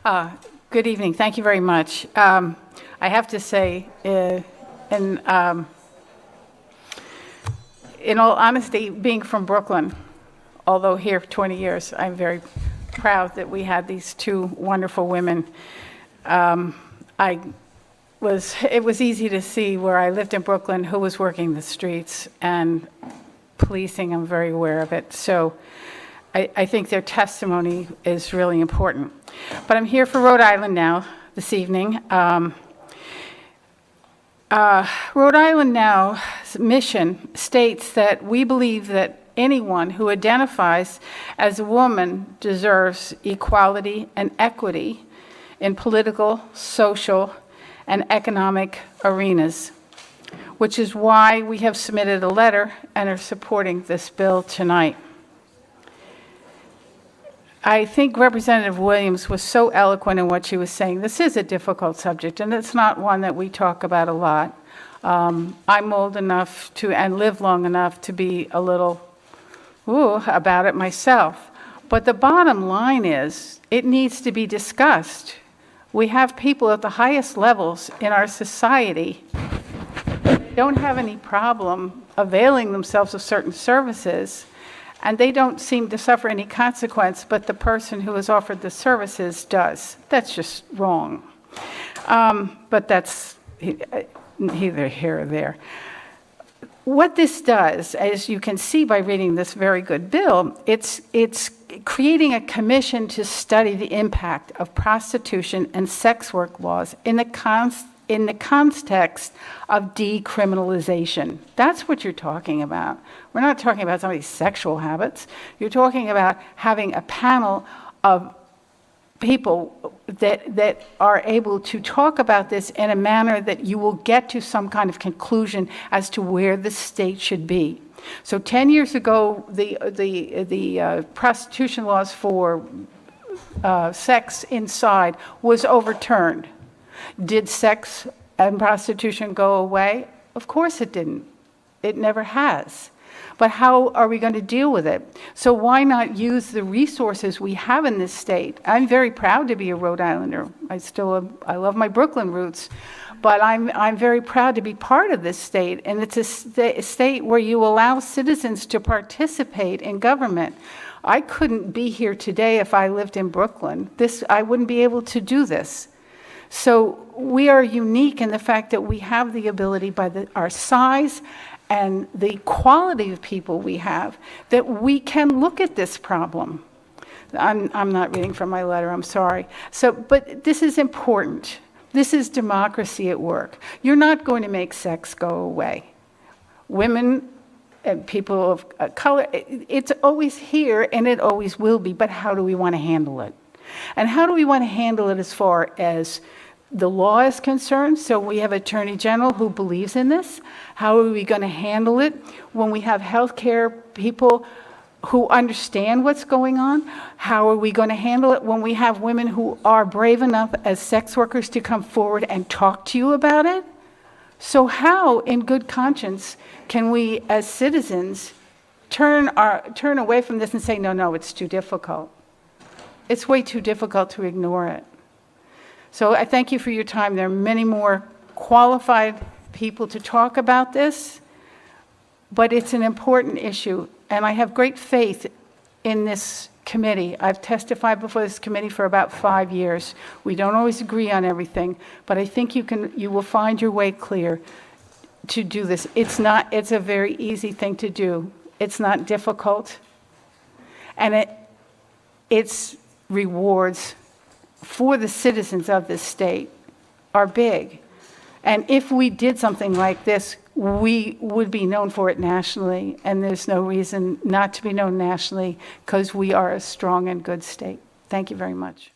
Good evening. Thank you very much. I have to say, in all honesty, being from Brooklyn, although here for 20 years, I'm very proud that we had these two wonderful women. It was easy to see where I lived in Brooklyn who was working the streets and policing. I'm very aware of it. So I think their testimony is really important. But I'm here for Rhode Island Now this evening. Rhode Island Now's mission states that we believe that anyone who identifies as a woman deserves equality and equity in political, social, and economic arenas, which is why we have submitted a letter and are supporting this bill tonight. I think Representative Williams was so eloquent in what she was saying. This is a difficult subject, and it's not one that we talk about a lot. I'm old enough to, and live long enough to be a little about it myself. But the bottom line is, it needs to be discussed. We have people at the highest levels in our society don't have any problem availing themselves of certain services, and they don't seem to suffer any consequence, but the person who is offered the services does. That's just wrong. But that's neither here or there. What this does, as you can see by reading this very good bill, it's creating a commission to study the impact of prostitution and sex work laws in the context of decriminalization. That's what you're talking about. We're not talking about somebody's sexual habits. You're talking about having a panel of people that are able to talk about this in a manner that you will get to some kind of conclusion as to where the state should be. So 10 years ago, the prostitution laws for sex inside was overturned. Did sex and prostitution go away? Of course it didn't. It never has. But how are we going to deal with it? So why not use the resources we have in this state? I'm very proud to be a Rhode Islander. I love my Brooklyn roots, but I'm very proud to be part of this state. And it's a state where you allow citizens to participate in government. I couldn't be here today if I lived in Brooklyn. I wouldn't be able to do this. So we are unique in the fact that we have the ability by our size and the quality of people we have, that we can look at this problem. I'm not reading from my letter, I'm sorry. But this is important. This is democracy at work. You're not going to make sex go away. Women and people of color, it's always here and it always will be, but how do we want to handle it? And how do we want to handle it as far as the law is concerned? So we have Attorney General who believes in this. How are we going to handle it when we have healthcare people who understand what's going on? How are we going to handle it when we have women who are brave enough as sex workers to come forward and talk to you about it? So how, in good conscience, can we as citizens turn away from this and say, no, it's too difficult? It's way too difficult to ignore it. So I thank you for your time. There are many more qualified people to talk about this, but it's an important issue, and I have great faith in this committee. I've testified before this committee for about 5 years. We don't always agree on everything, but I think you will find your way clear to do this. It's a very easy thing to do. It's not difficult, and its rewards for the citizens of this state are big. And if we did something like this, we would be known for it nationally, and there's no reason not to be known nationally because we are a strong and good state. Thank you very much.